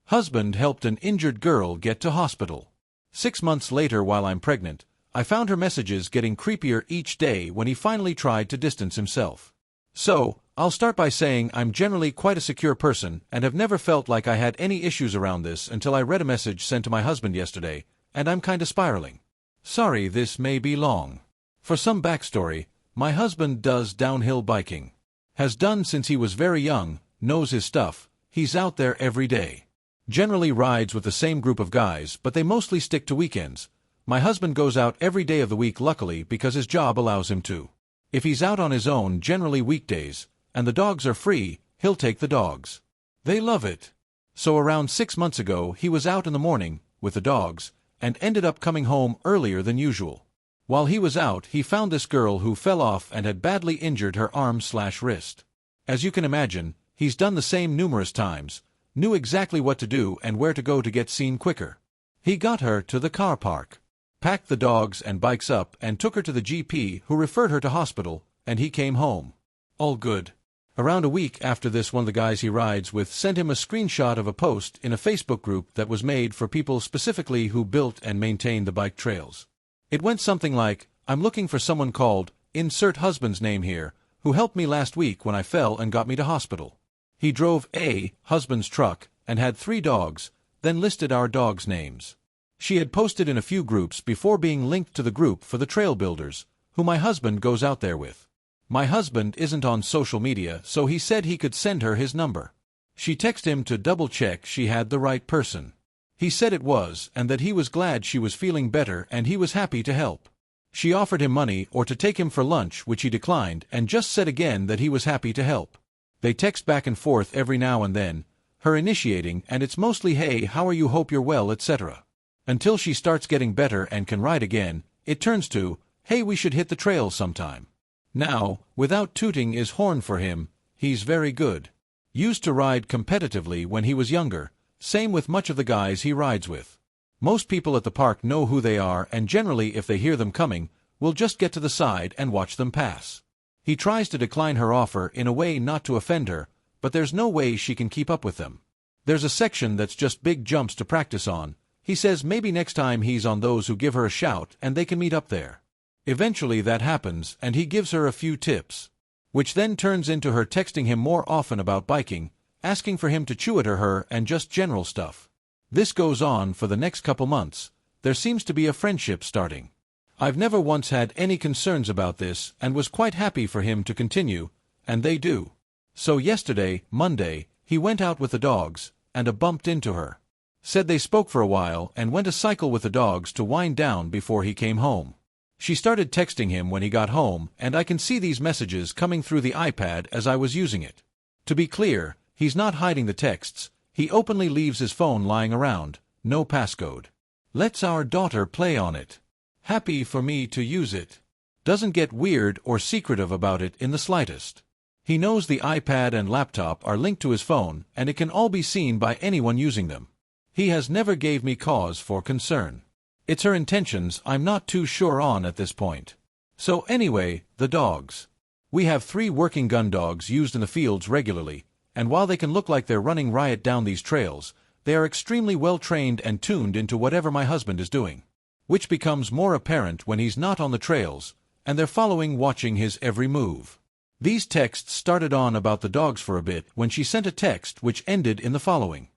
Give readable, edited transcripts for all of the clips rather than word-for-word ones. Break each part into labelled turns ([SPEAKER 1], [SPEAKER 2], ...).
[SPEAKER 1] Husband helped an injured girl get to hospital. 6 months later, while I'm pregnant, I found her messages getting creepier each day when he finally tried to distance himself. So, I'll start by saying I'm generally quite a secure person and have never felt like I had any issues around this until I read a message sent to my husband yesterday, and I'm kinda spiraling. Sorry, this may be long. For some backstory, my husband does downhill biking. Has done since he was very young, knows his stuff, he's out there every day. Generally rides with the same group of guys, but they mostly stick to weekends. My husband goes out every day of the week luckily because his job allows him to. If he's out on his own, generally weekdays, and the dogs are free, he'll take the dogs. They love it. So around 6 months ago he was out in the morning, with the dogs, and ended up coming home earlier than usual. While he was out, he found this girl who fell off and had badly injured her arm/wrist. As you can imagine, he's done the same numerous times, knew exactly what to do and where to go to get seen quicker. He got her to the car park, packed the dogs and bikes up and took her to the GP who referred her to hospital, and he came home. All good. Around a week after this, one of the guys he rides with sent him a screenshot of a post in a Facebook group that was made for people specifically who built and maintained the bike trails. It went something like, "I'm looking for someone called, insert husband's name here, who helped me last week when I fell and got me to hospital." He drove a husband's truck and had 3 dogs, then listed our dogs' names. She had posted in a few groups before being linked to the group for the trail builders, who my husband goes out there with. My husband isn't on social media, so he said he could send her his number. She texted him to double-check she had the right person. He said it was, and that he was glad she was feeling better and he was happy to help. She offered him money or to take him for lunch, which he declined, and just said again that he was happy to help. They text back and forth every now and then, her initiating, and it's mostly "Hey, how are you, hope you're well," etc. Until she starts getting better and can ride again, it turns to, "Hey, we should hit the trail sometime." Now, without tooting his horn for him, he's very good. Used to ride competitively when he was younger, same with much of the guys he rides with. Most people at the park know who they are and generally if they hear them coming, will just get to the side and watch them pass. He tries to decline her offer in a way not to offend her, but there's no way she can keep up with them. There's a section that's just big jumps to practice on. He says maybe next time he's on those who give her a shout and they can meet up there. Eventually that happens and he gives her a few tips, which then turns into her texting him more often about biking, asking for him to chew at her and just general stuff. This goes on for the next couple months. There seems to be a friendship starting. I've never once had any concerns about this and was quite happy for him to continue, and they do. So yesterday, Monday, he went out with the dogs, and bumped into her. Said they spoke for a while and went a cycle with the dogs to wind down before he came home. She started texting him when he got home, and I can see these messages coming through the iPad as I was using it. To be clear, he's not hiding the texts, he openly leaves his phone lying around, no passcode. Lets our daughter play on it. Happy for me to use it. Doesn't get weird or secretive about it in the slightest. He knows the iPad and laptop are linked to his phone and it can all be seen by anyone using them. He has never gave me cause for concern. It's her intentions I'm not too sure on at this point. So anyway, the dogs. We have 3 working gun dogs used in the fields regularly, and while they can look like they're running riot down these trails, they are extremely well trained and tuned into whatever my husband is doing. Which becomes more apparent when he's not on the trails, and they're following, watching his every move. These texts started on about the dogs for a bit when she sent a text which ended in the following.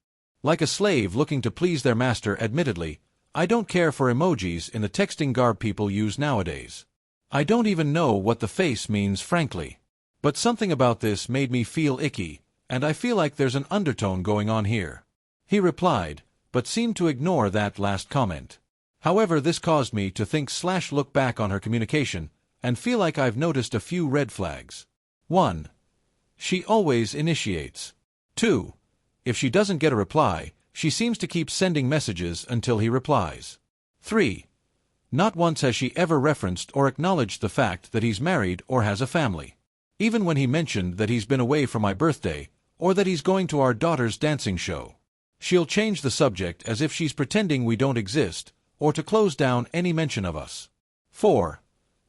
[SPEAKER 1] Like a slave looking to please their master. Admittedly, I don't care for emojis in the texting garb people use nowadays. I don't even know what the face means, frankly. But something about this made me feel icky, and I feel like there's an undertone going on here. He replied, but seemed to ignore that last comment. However, this caused me to think/look back on her communication and feel like I've noticed a few red flags. 1. She always initiates. 2. If she doesn't get a reply, she seems to keep sending messages until he replies. 3. Not once has she ever referenced or acknowledged the fact that he's married or has a family. Even when he mentioned that he's been away for my birthday, or that he's going to our daughter's dancing show. She'll change the subject as if she's pretending we don't exist, or to close down any mention of us. 4.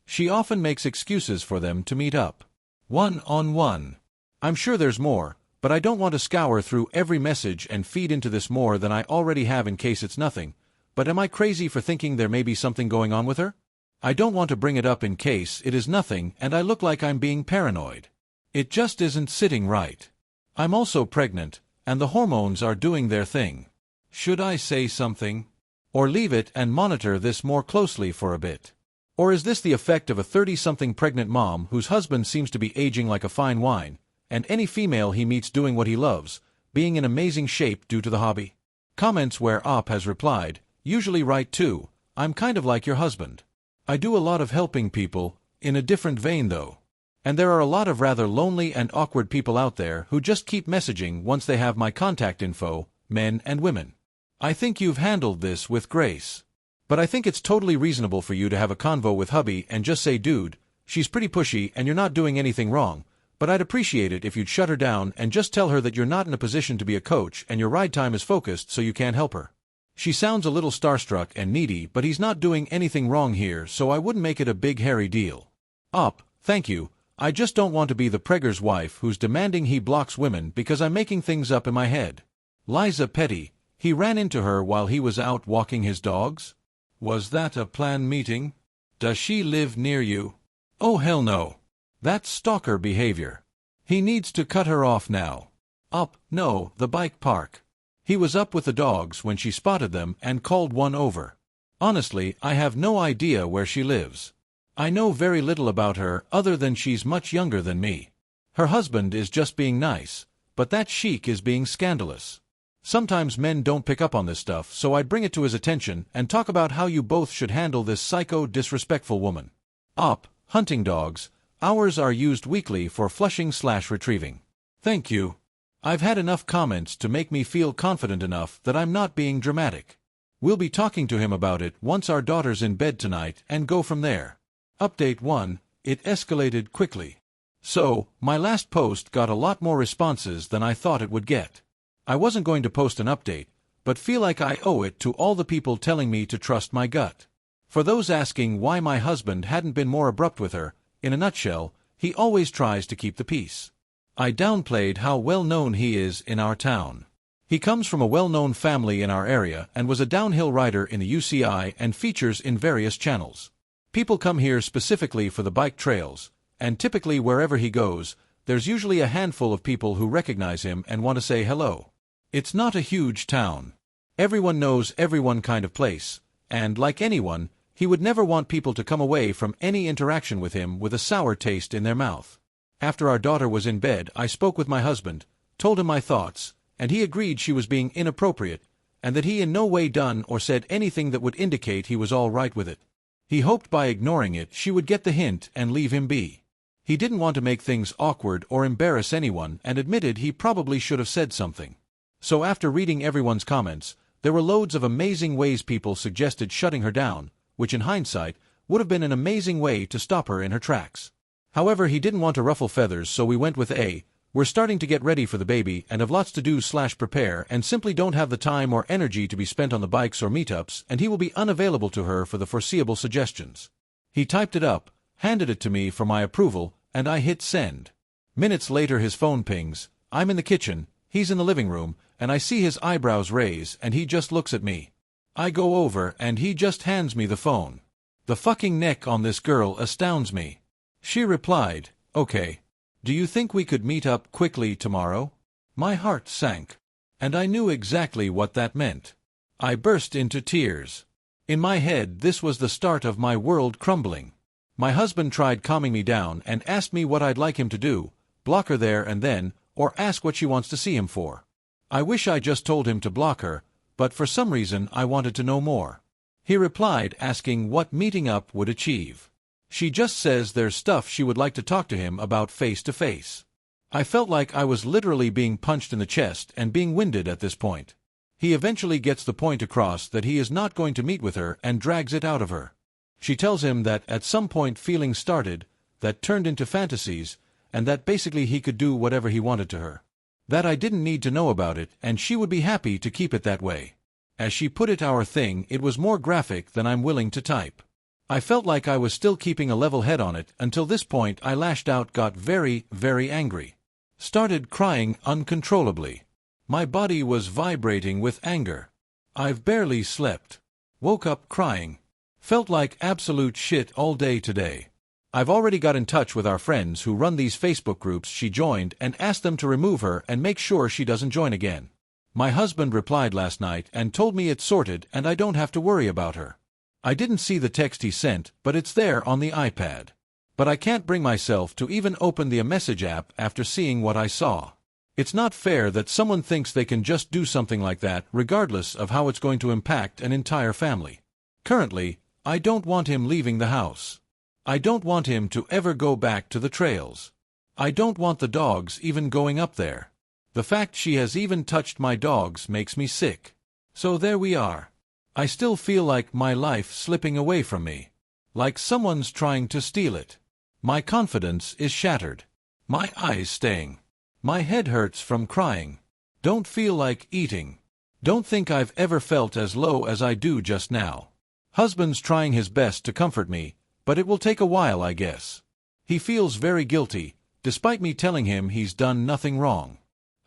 [SPEAKER 1] She often makes excuses for them to meet up. One-on-one. I'm sure there's more, But I don't want to scour through every message and feed into this more than I already have in case it's nothing. But am I crazy for thinking there may be something going on with her? I don't want to bring it up in case it is nothing and I look like I'm being paranoid. It just isn't sitting right. I'm also pregnant, and the hormones are doing their thing. Should I say something? Or leave it and monitor this more closely for a bit? Or is this the effect of a 30-something pregnant mom whose husband seems to be aging like a fine wine, and any female he meets doing what he loves, being in amazing shape due to the hobby? Comments where Op has replied, usually right too, I'm kind of like your husband. I do a lot of helping people, in a different vein though. And there are a lot of rather lonely and awkward people out there who just keep messaging once they have my contact info, men and women. I think you've handled this with grace. But I think it's totally reasonable for you to have a convo with hubby and just say, dude, she's pretty pushy and you're not doing anything wrong, but I'd appreciate it if you'd shut her down and just tell her that you're not in a position to be a coach and your ride time is focused so you can't help her. She sounds a little starstruck and needy, but he's not doing anything wrong here, so I wouldn't make it a big hairy deal. Op, thank you. I just don't want to be the pregger's wife who's demanding he blocks women because I'm making things up in my head. Liza Petty, he ran into her while he was out walking his dogs? Was that a planned meeting? Does she live near you? Oh hell no. That's stalker behavior. He needs to cut her off now. Op, no, the bike park. He was up with the dogs when she spotted them and called one over. Honestly, I have no idea where she lives. I know very little about her other than she's much younger than me. Her husband is just being nice, but that sheik is being scandalous. Sometimes men don't pick up on this stuff, so I'd bring it to his attention and talk about how you both should handle this psycho disrespectful woman. Op, hunting dogs, ours are used weekly for flushing/retrieving. Thank you. I've had enough comments to make me feel confident enough that I'm not being dramatic. We'll be talking to him about it once our daughter's in bed tonight and go from there. Update 1, it escalated quickly. So, my last post got a lot more responses than I thought it would get. I wasn't going to post an update, but feel like I owe it to all the people telling me to trust my gut. For those asking why my husband hadn't been more abrupt with her, in a nutshell, he always tries to keep the peace. I downplayed how well-known he is in our town. He comes from a well-known family in our area and was a downhill rider in the UCI and features in various channels. People come here specifically for the bike trails, and typically wherever he goes, there's usually a handful of people who recognize him and want to say hello. It's not a huge town. Everyone knows everyone kind of place, and like anyone, he would never want people to come away from any interaction with him with a sour taste in their mouth. After our daughter was in bed, I spoke with my husband, told him my thoughts, and he agreed she was being inappropriate, and that he in no way done or said anything that would indicate he was all right with it. He hoped by ignoring it she would get the hint and leave him be. He didn't want to make things awkward or embarrass anyone and admitted he probably should have said something. So after reading everyone's comments, there were loads of amazing ways people suggested shutting her down, which in hindsight would have been an amazing way to stop her in her tracks. However, he didn't want to ruffle feathers, so we went with we're starting to get ready for the baby and have lots to do/prepare and simply don't have the time or energy to be spent on the bikes or meetups, and he will be unavailable to her for the foreseeable suggestions. He typed it up, handed it to me for my approval, and I hit send. Minutes later his phone pings. I'm in the kitchen, he's in the living room, and I see his eyebrows raise and he just looks at me. I go over and he just hands me the phone. The fucking neck on this girl astounds me. She replied, okay. Do you think we could meet up quickly tomorrow? My heart sank. And I knew exactly what that meant. I burst into tears. In my head this was the start of my world crumbling. My husband tried calming me down and asked me what I'd like him to do, block her there and then, or ask what she wants to see him for. I wish I just told him to block her, but for some reason I wanted to know more. He replied asking what meeting up would achieve. She just says there's stuff she would like to talk to him about face to face. I felt like I was literally being punched in the chest and being winded at this point. He eventually gets the point across that he is not going to meet with her and drags it out of her. She tells him that at some point feelings started, that turned into fantasies, and that basically he could do whatever he wanted to her. That I didn't need to know about it and she would be happy to keep it that way. As she put it, our thing, it was more graphic than I'm willing to type. I felt like I was still keeping a level head on it until this point I lashed out, got very, very angry. Started crying uncontrollably. My body was vibrating with anger. I've barely slept. Woke up crying. Felt like absolute shit all day today. I've already got in touch with our friends who run these Facebook groups she joined and asked them to remove her and make sure she doesn't join again. My husband replied last night and told me it's sorted and I don't have to worry about her. I didn't see the text he sent, but it's there on the iPad. But I can't bring myself to even open the message app after seeing what I saw. It's not fair that someone thinks they can just do something like that regardless of how it's going to impact an entire family. Currently, I don't want him leaving the house. I don't want him to ever go back to the trails. I don't want the dogs even going up there. The fact she has even touched my dogs makes me sick. So there we are. I still feel like my life slipping away from me. Like someone's trying to steal it. My confidence is shattered. My eyes sting. My head hurts from crying. Don't feel like eating. Don't think I've ever felt as low as I do just now. Husband's trying his best to comfort me, but it will take a while, I guess. He feels very guilty, despite me telling him he's done nothing wrong.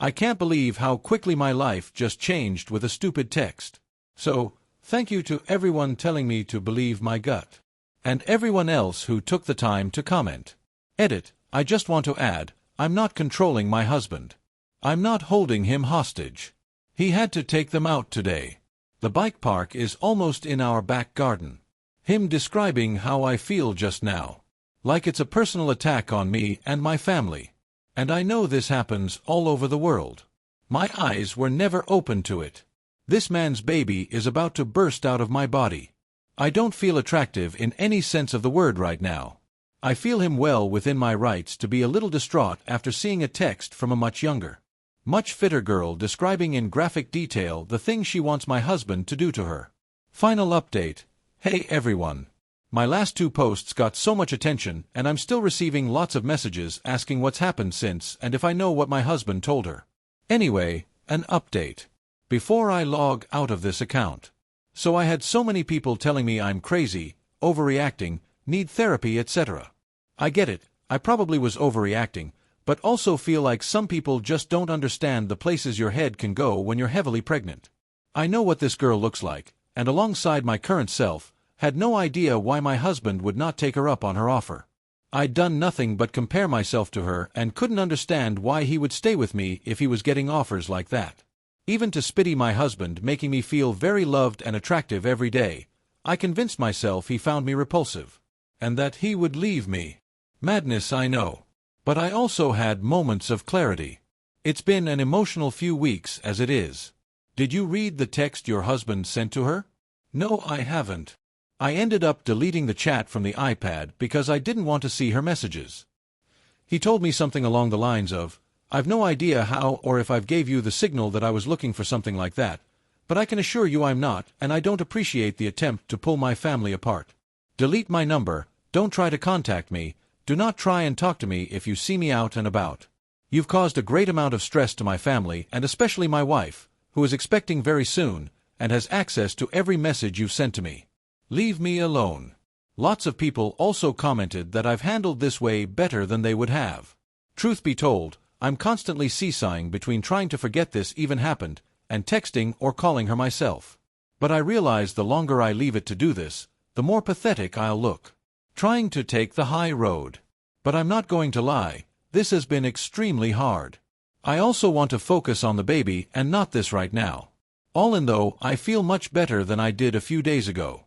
[SPEAKER 1] I can't believe how quickly my life just changed with a stupid text. So, thank you to everyone telling me to believe my gut. And everyone else who took the time to comment. Edit, I just want to add, I'm not controlling my husband. I'm not holding him hostage. He had to take them out today. The bike park is almost in our back garden. Him describing how I feel just now. Like it's a personal attack on me and my family. And I know this happens all over the world. My eyes were never open to it. This man's baby is about to burst out of my body. I don't feel attractive in any sense of the word right now. I feel him well within my rights to be a little distraught after seeing a text from a much younger, much fitter girl describing in graphic detail the things she wants my husband to do to her. Final update. Hey everyone. My last 2 posts got so much attention and I'm still receiving lots of messages asking what's happened since and if I know what my husband told her. Anyway, an update. Before I log out of this account. So I had so many people telling me I'm crazy, overreacting, need therapy, etc. I get it, I probably was overreacting, but also feel like some people just don't understand the places your head can go when you're heavily pregnant. I know what this girl looks like, and alongside my current self, had no idea why my husband would not take her up on her offer. I'd done nothing but compare myself to her and couldn't understand why he would stay with me if he was getting offers like that. Even to Spitty, my husband, making me feel very loved and attractive every day, I convinced myself he found me repulsive. And that he would leave me. Madness, I know. But I also had moments of clarity. It's been an emotional few weeks as it is. Did you read the text your husband sent to her? No, I haven't. I ended up deleting the chat from the iPad because I didn't want to see her messages. He told me something along the lines of, I've no idea how or if I've gave you the signal that I was looking for something like that, but I can assure you I'm not, and I don't appreciate the attempt to pull my family apart. Delete my number, don't try to contact me, do not try and talk to me if you see me out and about. You've caused a great amount of stress to my family and especially my wife, who is expecting very soon, and has access to every message you've sent to me. Leave me alone. Lots of people also commented that I've handled this way better than they would have. Truth be told, I'm constantly seesawing between trying to forget this even happened, and texting or calling her myself. But I realize the longer I leave it to do this, the more pathetic I'll look. Trying to take the high road. But I'm not going to lie, this has been extremely hard. I also want to focus on the baby and not this right now. All in though, I feel much better than I did a few days ago.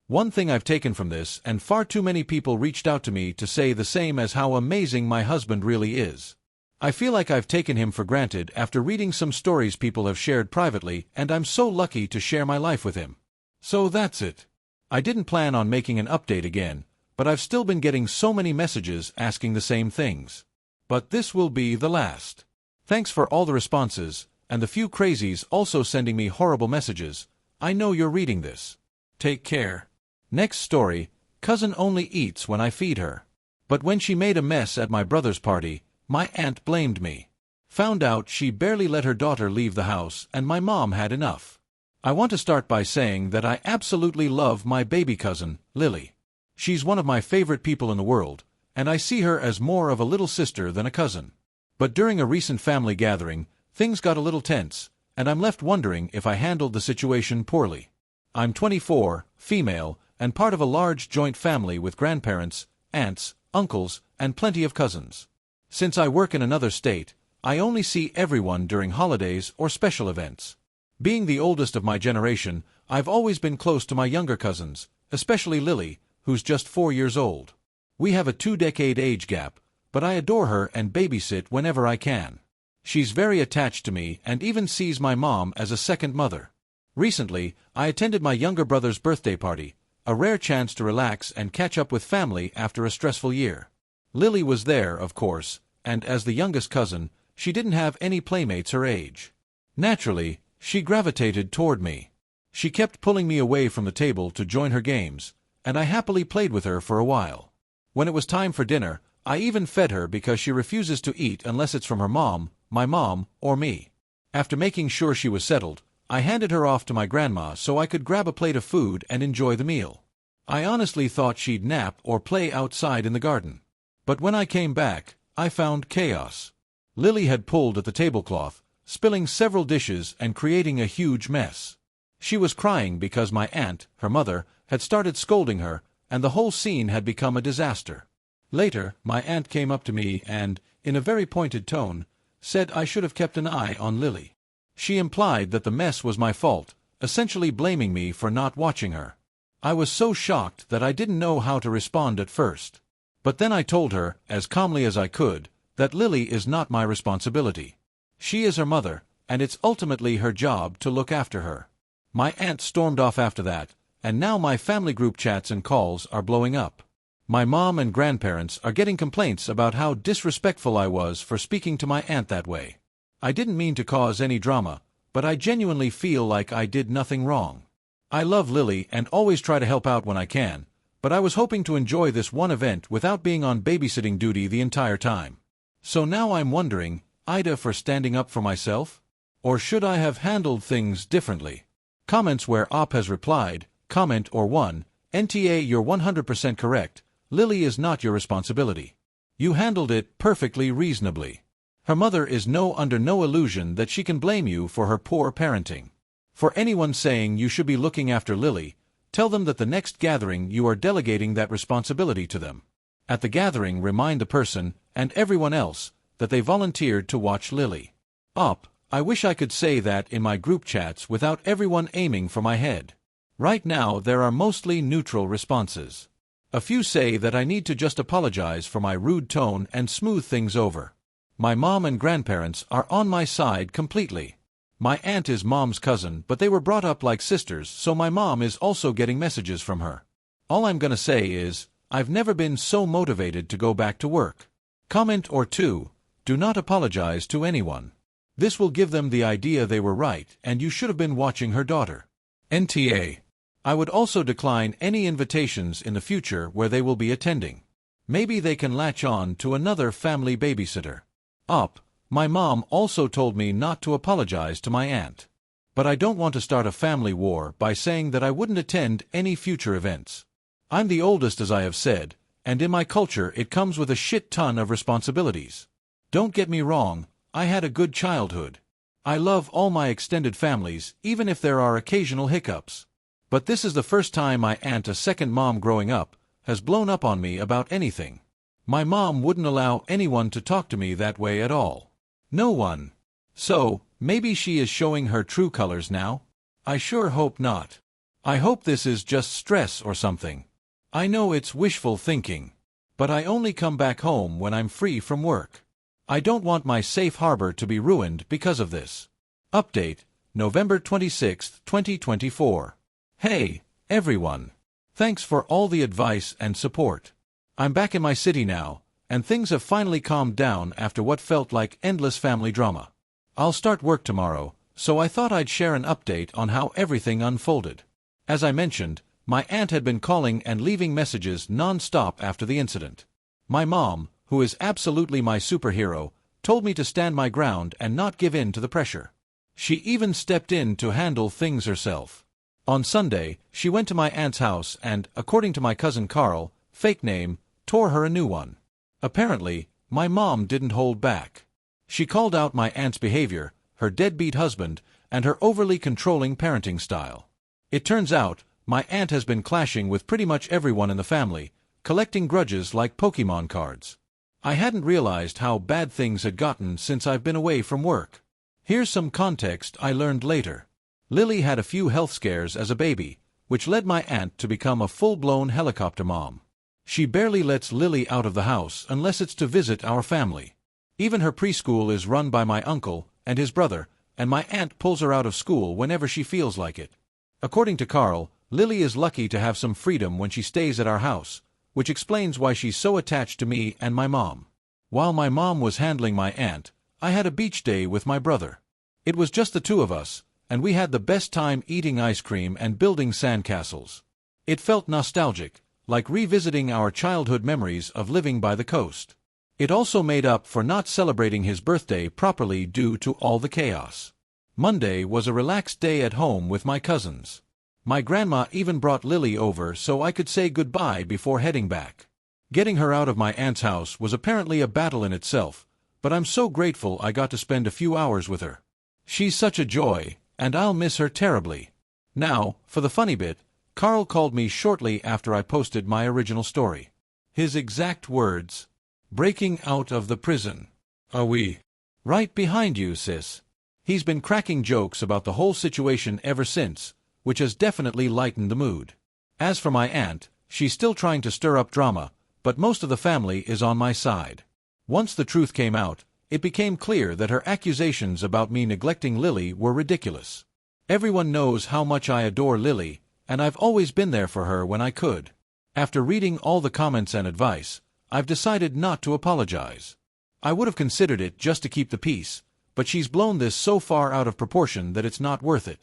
[SPEAKER 1] One thing I've taken from this, and far too many people reached out to me to say the same, as how amazing my husband really is. I feel like I've taken him for granted after reading some stories people have shared privately, and I'm so lucky to share my life with him. So that's it. I didn't plan on making an update again, but I've still been getting so many messages asking the same things. But this will be the last. Thanks for all the responses, and the few crazies also sending me horrible messages. I know you're reading this. Take care. Next story, cousin only eats when I feed her. But when she made a mess at my brother's party, my aunt blamed me. Found out she barely let her daughter leave the house and my mom had enough. I want to start by saying that I absolutely love my baby cousin, Lily. She's one of my favorite people in the world, and I see her as more of a little sister than a cousin. But during a recent family gathering, things got a little tense, and I'm left wondering if I handled the situation poorly. I'm 24, female, and part of a large joint family with grandparents, aunts, uncles, and plenty of cousins. Since I work in another state, I only see everyone during holidays or special events. Being the oldest of my generation, I've always been close to my younger cousins, especially Lily, who's just 4 years old. We have a 2-decade age gap, but I adore her and babysit whenever I can. She's very attached to me and even sees my mom as a second mother. Recently, I attended my younger brother's birthday party, a rare chance to relax and catch up with family after a stressful year. Lily was there, of course, and as the youngest cousin, she didn't have any playmates her age. Naturally, she gravitated toward me. She kept pulling me away from the table to join her games, and I happily played with her for a while. When it was time for dinner, I even fed her because she refuses to eat unless it's from her mom, my mom, or me. After making sure she was settled, I handed her off to my grandma so I could grab a plate of food and enjoy the meal. I honestly thought she'd nap or play outside in the garden. But when I came back, I found chaos. Lily had pulled at the tablecloth, spilling several dishes and creating a huge mess. She was crying because my aunt, her mother, had started scolding her, and the whole scene had become a disaster. Later, my aunt came up to me and, in a very pointed tone, said I should have kept an eye on Lily. She implied that the mess was my fault, essentially blaming me for not watching her. I was so shocked that I didn't know how to respond at first. But then I told her, as calmly as I could, that Lily is not my responsibility. She is her mother, and it's ultimately her job to look after her. My aunt stormed off after that, and now my family group chats and calls are blowing up. My mom and grandparents are getting complaints about how disrespectful I was for speaking to my aunt that way. I didn't mean to cause any drama, but I genuinely feel like I did nothing wrong. I love Lily and always try to help out when I can, but I was hoping to enjoy this one event without being on babysitting duty the entire time. So now I'm wondering, Ida for standing up for myself? Or should I have handled things differently? Comments where Op has replied, comment or 1, NTA you're 100% correct, Lily is not your responsibility. You handled it perfectly reasonably. Her mother is under no illusion that she can blame you for her poor parenting. For anyone saying you should be looking after Lily, tell them that the next gathering you are delegating that responsibility to them. At the gathering remind the person, and everyone else, that they volunteered to watch Lily. Op, I wish I could say that in my group chats without everyone aiming for my head. Right now there are mostly neutral responses. A few say that I need to just apologize for my rude tone and smooth things over. My mom and grandparents are on my side completely. My aunt is mom's cousin, but they were brought up like sisters, so my mom is also getting messages from her. All I'm gonna say is, I've never been so motivated to go back to work. Comment or 2, do not apologize to anyone. This will give them the idea they were right and you should have been watching her daughter. NTA. I would also decline any invitations in the future where they will be attending. Maybe they can latch on to another family babysitter. Op, my mom also told me not to apologize to my aunt. But I don't want to start a family war by saying that I wouldn't attend any future events. I'm the oldest as I have said, and in my culture it comes with a shit ton of responsibilities. Don't get me wrong, I had a good childhood. I love all my extended families, even if there are occasional hiccups. But this is the first time my aunt, a second mom growing up, has blown up on me about anything. My mom wouldn't allow anyone to talk to me that way at all. No one. So, maybe she is showing her true colors now? I sure hope not. I hope this is just stress or something. I know it's wishful thinking. But I only come back home when I'm free from work. I don't want my safe harbor to be ruined because of this. Update, November 26, 2024. Hey, everyone. Thanks for all the advice and support. I'm back in my city now, and things have finally calmed down after what felt like endless family drama. I'll start work tomorrow, so I thought I'd share an update on how everything unfolded. As I mentioned, my aunt had been calling and leaving messages non-stop after the incident. My mom, who is absolutely my superhero, told me to stand my ground and not give in to the pressure. She even stepped in to handle things herself. On Sunday, she went to my aunt's house and, according to my cousin Carl, fake name, tore her a new one. Apparently, my mom didn't hold back. She called out my aunt's behavior, her deadbeat husband, and her overly controlling parenting style. It turns out, my aunt has been clashing with pretty much everyone in the family, collecting grudges like Pokemon cards. I hadn't realized how bad things had gotten since I've been away from work. Here's some context I learned later. Lily had a few health scares as a baby, which led my aunt to become a full-blown helicopter mom. She barely lets Lily out of the house unless it's to visit our family. Even her preschool is run by my uncle and his brother, and my aunt pulls her out of school whenever she feels like it. According to Carl, Lily is lucky to have some freedom when she stays at our house, which explains why she's so attached to me and my mom. While my mom was handling my aunt, I had a beach day with my brother. It was just the two of us, and we had the best time eating ice cream and building sandcastles. It felt nostalgic, like revisiting our childhood memories of living by the coast. It also made up for not celebrating his birthday properly due to all the chaos. Monday was a relaxed day at home with my cousins. My grandma even brought Lily over so I could say goodbye before heading back. Getting her out of my aunt's house was apparently a battle in itself, but I'm so grateful I got to spend a few hours with her. She's such a joy, and I'll miss her terribly. Now, for the funny bit, Carl called me shortly after I posted my original story. His exact words: "Breaking out of the prison. Are we?" "Right behind you, sis." He's been cracking jokes about the whole situation ever since, which has definitely lightened the mood. As for my aunt, she's still trying to stir up drama, but most of the family is on my side. Once the truth came out, it became clear that her accusations about me neglecting Lily were ridiculous. Everyone knows how much I adore Lily, and I've always been there for her when I could. After reading all the comments and advice, I've decided not to apologize. I would have considered it just to keep the peace, but she's blown this so far out of proportion that it's not worth it.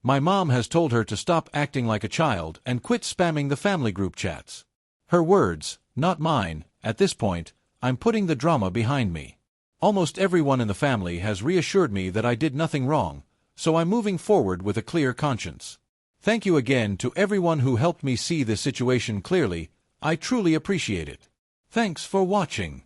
[SPEAKER 1] My mom has told her to stop acting like a child and quit spamming the family group chats. Her words, not mine. At this point, I'm putting the drama behind me. Almost everyone in the family has reassured me that I did nothing wrong, so I'm moving forward with a clear conscience. Thank you again to everyone who helped me see this situation clearly. I truly appreciate it. Thanks for watching.